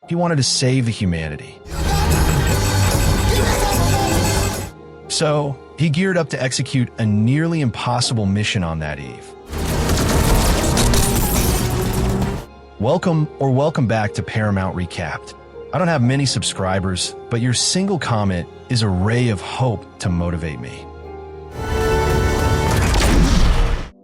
He wanted to save humanity. So, he geared up to execute a nearly impossible mission on that eve. Welcome back to Paramount Recapped. I don't have many subscribers, but your single comment is a ray of hope to motivate me.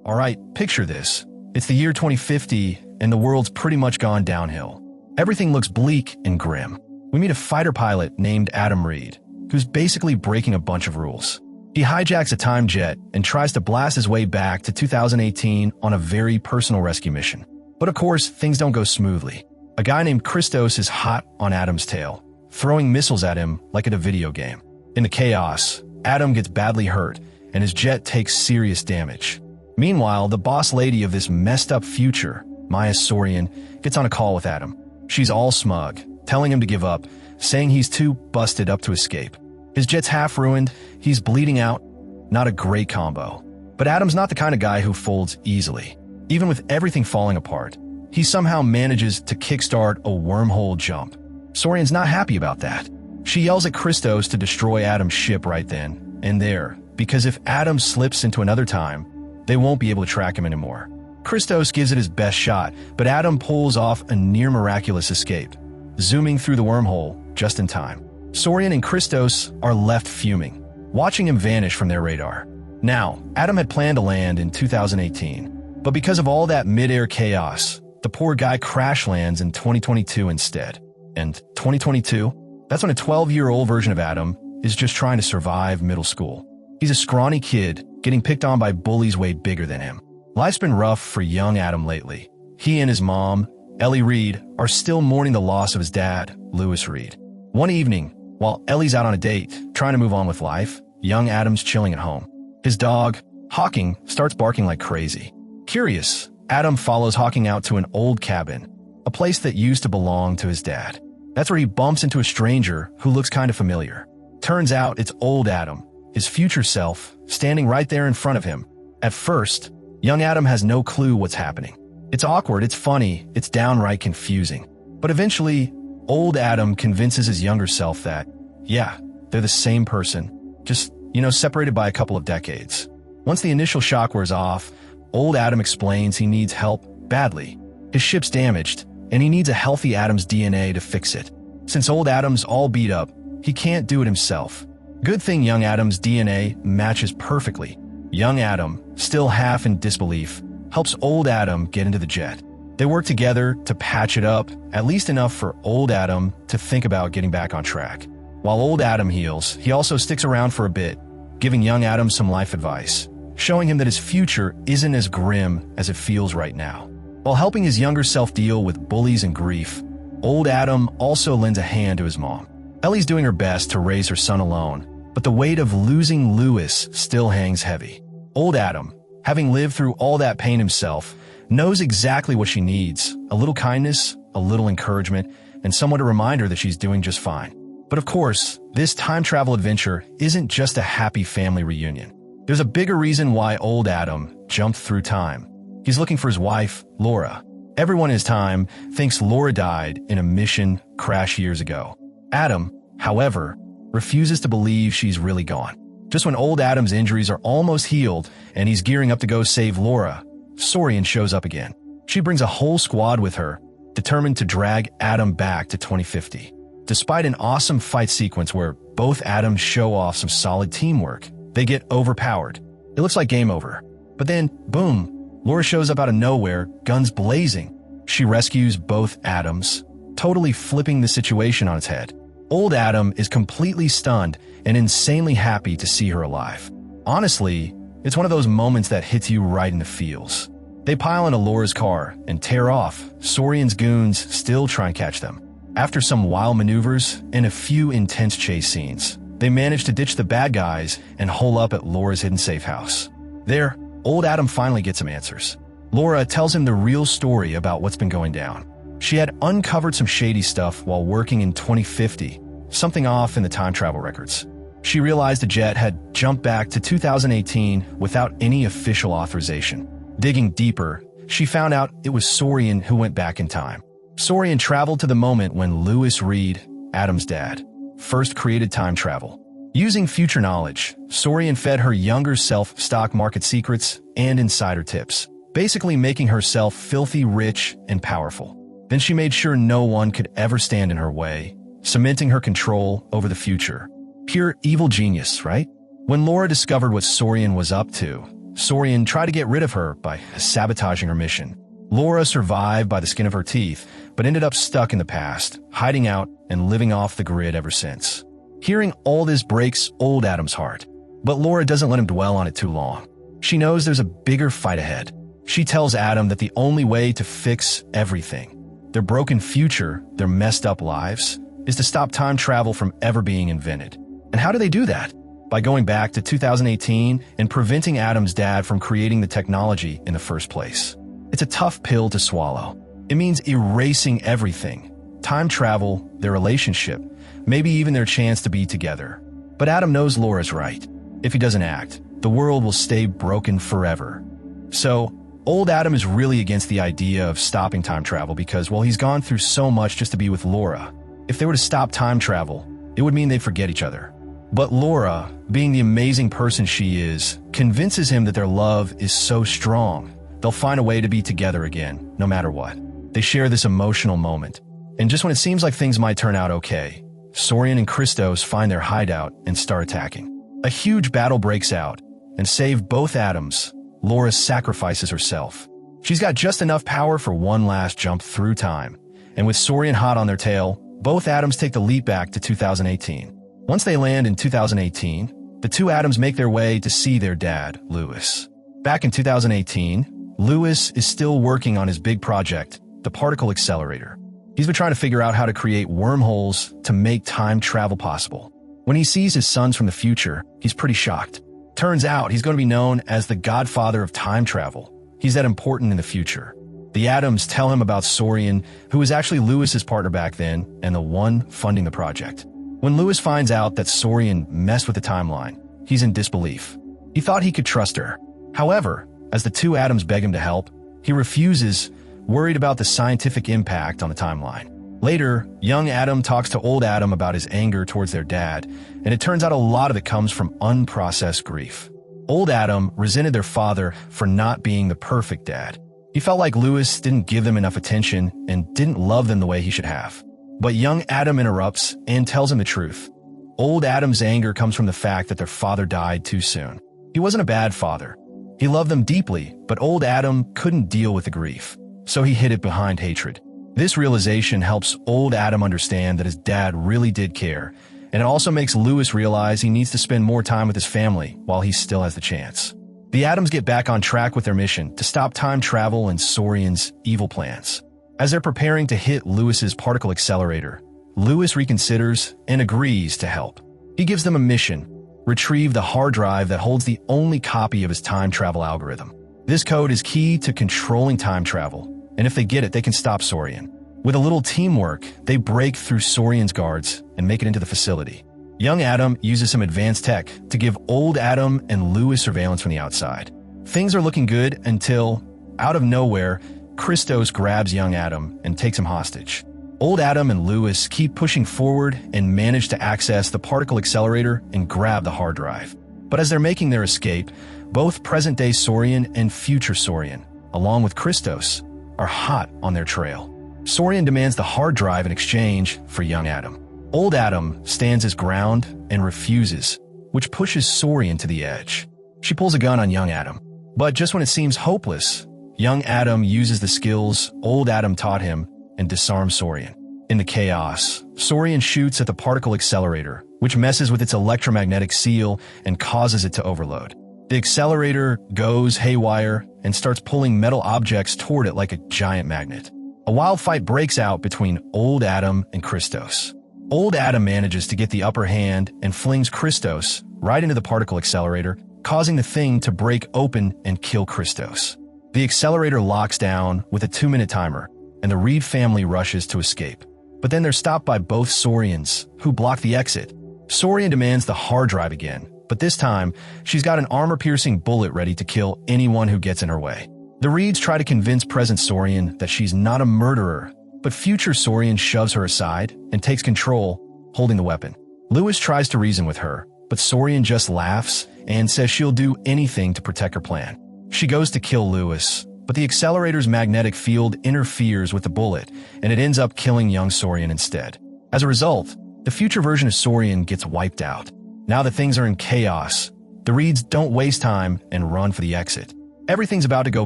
Alright, picture this. It's the year 2050, and the world's pretty much gone downhill. Everything looks bleak and grim. We meet a fighter pilot named Adam Reed, who's basically breaking a bunch of rules. He hijacks a time jet and tries to blast his way back to 2018 on a very personal rescue mission. But of course, things don't go smoothly. A guy named Christos is hot on Adam's tail, throwing missiles at him like at a video game. In the chaos, Adam gets badly hurt, and his jet takes serious damage. Meanwhile, the boss lady of this messed up future, Maya Sorian, gets on a call with Adam. She's all smug, telling him to give up, saying he's too busted up to escape. His jet's half ruined, he's bleeding out. Not a great combo. But Adam's not the kind of guy who folds easily. Even with everything falling apart, he somehow manages to kickstart a wormhole jump. Sorian's not happy about that. She yells at Christos to destroy Adam's ship right then and there, because if Adam slips into another time, they won't be able to track him anymore. Christos gives it his best shot, but Adam pulls off a near-miraculous escape, zooming through the wormhole just in time. Sorian and Christos are left fuming, watching him vanish from their radar. Now, Adam had planned to land in 2018, but because of all that mid-air chaos, the poor guy crash lands in 2022 instead. And 2022? That's when a 12-year-old version of Adam is just trying to survive middle school. He's a scrawny kid, getting picked on by bullies way bigger than him. Life's been rough for young Adam lately. He and his mom, Ellie Reed, are still mourning the loss of his dad, Lewis Reed. One evening, while Ellie's out on a date, trying to move on with life, young Adam's chilling at home. His dog, Hawking, starts barking like crazy. Curious, Adam follows Hawking out to an old cabin, a place that used to belong to his dad. That's where he bumps into a stranger who looks kind of familiar. Turns out it's old Adam, his future self, standing right there in front of him. At first, young Adam has no clue what's happening. It's awkward, it's funny, it's downright confusing. But eventually, old Adam convinces his younger self that, yeah, they're the same person, just, separated by a couple of decades. Once the initial shock wears off, old Adam explains he needs help badly. His ship's damaged, and he needs a healthy Adam's DNA to fix it. Since old Adam's all beat up, he can't do it himself. Good thing young Adam's DNA matches perfectly. Young Adam, still half in disbelief, helps old Adam get into the jet. They work together to patch it up, at least enough for old Adam to think about getting back on track. While old Adam heals, he also sticks around for a bit, giving young Adam some life advice, showing him that his future isn't as grim as it feels right now. While helping his younger self deal with bullies and grief, old Adam also lends a hand to his mom. Ellie's doing her best to raise her son alone, but the weight of losing Lewis still hangs heavy. Old Adam, having lived through all that pain himself, knows exactly what she needs: a little kindness, a little encouragement, and someone to remind her that she's doing just fine. But of course, this time travel adventure isn't just a happy family reunion. There's a bigger reason why old Adam jumped through time. He's looking for his wife, Laura. Everyone in his time thinks Laura died in a mission crash years ago. Adam, however, refuses to believe she's really gone. Just when old Adam's injuries are almost healed and he's gearing up to go save Laura, Sorian shows up again. She brings a whole squad with her, determined to drag Adam back to 2050. Despite an awesome fight sequence where both Adams show off some solid teamwork, they get overpowered. It looks like game over. But then, boom, Laura shows up out of nowhere, guns blazing. She rescues both Adams, totally flipping the situation on its head. Old Adam is completely stunned and insanely happy to see her alive. Honestly, it's one of those moments that hits you right in the feels. They pile into Laura's car and tear off. Sorian's goons still try and catch them. After some wild maneuvers and a few intense chase scenes, they manage to ditch the bad guys and hole up at Laura's hidden safe house. There, old Adam finally gets some answers. Laura tells him the real story about what's been going down. She had uncovered some shady stuff while working in 2050, something off in the time travel records. She realized the jet had jumped back to 2018 without any official authorization. Digging deeper, she found out it was Sorian who went back in time. Saurian traveled to the moment when Lewis Reed, Adam's dad, first created time travel. Using future knowledge, Saurian fed her younger self stock market secrets and insider tips, basically making herself filthy rich and powerful. Then she made sure no one could ever stand in her way, cementing her control over the future. Pure evil genius, right? When Laura discovered what Saurian was up to, Saurian tried to get rid of her by sabotaging her mission. Laura survived by the skin of her teeth, but ended up stuck in the past, hiding out and living off the grid ever since. Hearing all this breaks old Adam's heart, but Laura doesn't let him dwell on it too long. She knows there's a bigger fight ahead. She tells Adam that the only way to fix everything, their broken future, their messed up lives, is to stop time travel from ever being invented. And how do they do that? By going back to 2018 and preventing Adam's dad from creating the technology in the first place. It's a tough pill to swallow. It means erasing everything. Time travel, their relationship, maybe even their chance to be together. But Adam knows Laura's right. If he doesn't act, the world will stay broken forever. So, old Adam is really against the idea of stopping time travel because, well, he's gone through so much just to be with Laura. If they were to stop time travel, it would mean they'd forget each other. But Laura, being the amazing person she is, convinces him that their love is so strong, they'll find a way to be together again, no matter what. They share this emotional moment. And just when it seems like things might turn out okay, Saurian and Christos find their hideout and start attacking. A huge battle breaks out, and save both Adams, Laura sacrifices herself. She's got just enough power for one last jump through time, and with Saurian hot on their tail, both Adams take the leap back to 2018. Once they land in 2018, the two Adams make their way to see their dad, Lewis. Back in 2018, Lewis is still working on his big project, the particle accelerator. He's been trying to figure out how to create wormholes to make time travel possible. When he sees his sons from the future, he's pretty shocked. Turns out he's going to be known as the godfather of time travel. He's that important in the future. The Adams tell him about Saurian, who was actually Lewis's partner back then and the one funding the project. When Lewis finds out that Saurian messed with the timeline, he's in disbelief. He thought he could trust her. However, as the two Adams beg him to help, he refuses, worried about the scientific impact on the timeline. Later, young Adam talks to old Adam about his anger towards their dad, and it turns out a lot of it comes from unprocessed grief. Old Adam resented their father for not being the perfect dad. He felt like Lewis didn't give them enough attention and didn't love them the way he should have. But young Adam interrupts and tells him the truth. Old Adam's anger comes from the fact that their father died too soon. He wasn't a bad father. He loved them deeply, but old Adam couldn't deal with the grief, so he hid it behind hatred. This realization helps old Adam understand that his dad really did care, and it also makes Lewis realize he needs to spend more time with his family while he still has the chance. The Adams get back on track with their mission to stop time travel and Saurian's evil plans. As they're preparing to hit Lewis's particle accelerator, Lewis reconsiders and agrees to help. He gives them a mission: retrieve the hard drive that holds the only copy of his time travel algorithm. This code is key to controlling time travel, and if they get it, they can stop Saurian. With a little teamwork, they break through Saurian's guards and make it into the facility. Young Adam uses some advanced tech to give old Adam and Lewis surveillance from the outside. Things are looking good until, out of nowhere, Christos grabs young Adam and takes him hostage. Old Adam and Lewis keep pushing forward and manage to access the particle accelerator and grab the hard drive. But as they're making their escape, both present-day Saurian and future Saurian, along with Christos, are hot on their trail. Saurian demands the hard drive in exchange for young Adam. Old Adam stands his ground and refuses, which pushes Saurian to the edge. She pulls a gun on young Adam. But just when it seems hopeless, young Adam uses the skills old Adam taught him and disarms Saurian. In the chaos, Saurian shoots at the particle accelerator, which messes with its electromagnetic seal and causes it to overload. The accelerator goes haywire and starts pulling metal objects toward it like a giant magnet. A wild fight breaks out between old Adam and Christos. Old Adam manages to get the upper hand and flings Christos right into the particle accelerator, causing the thing to break open and kill Christos. The accelerator locks down with a 2-minute timer, and the Reed family rushes to escape. But then they're stopped by both Saurians, who block the exit. Saurian demands the hard drive again, but this time, she's got an armor-piercing bullet ready to kill anyone who gets in her way. The Reeds try to convince present Saurian that she's not a murderer, but future Saurian shoves her aside and takes control, holding the weapon. Lewis tries to reason with her, but Saurian just laughs and says she'll do anything to protect her plan. She goes to kill Lewis, but the accelerator's magnetic field interferes with the bullet, and it ends up killing young Saurian instead. As a result, the future version of Saurian gets wiped out. Now that things are in chaos, the Reeds don't waste time and run for the exit. Everything's about to go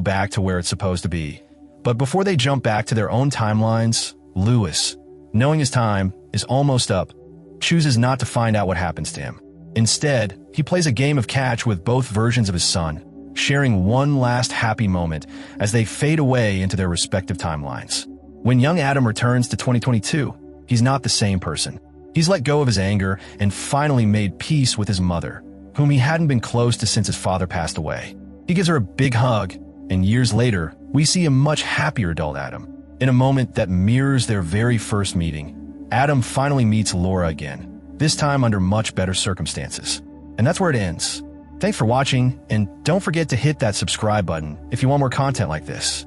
back to where it's supposed to be. But before they jump back to their own timelines, Lewis, knowing his time is almost up, chooses not to find out what happens to him. Instead, he plays a game of catch with both versions of his son, sharing one last happy moment as they fade away into their respective timelines. When young Adam returns to 2022, he's not the same person. He's let go of his anger and finally made peace with his mother, whom he hadn't been close to since his father passed away. He gives her a big hug, and years later, we see a much happier adult Adam. In a moment that mirrors their very first meeting, Adam finally meets Laura again, this time under much better circumstances. And that's where it ends. Thanks for watching, and don't forget to hit that subscribe button if you want more content like this.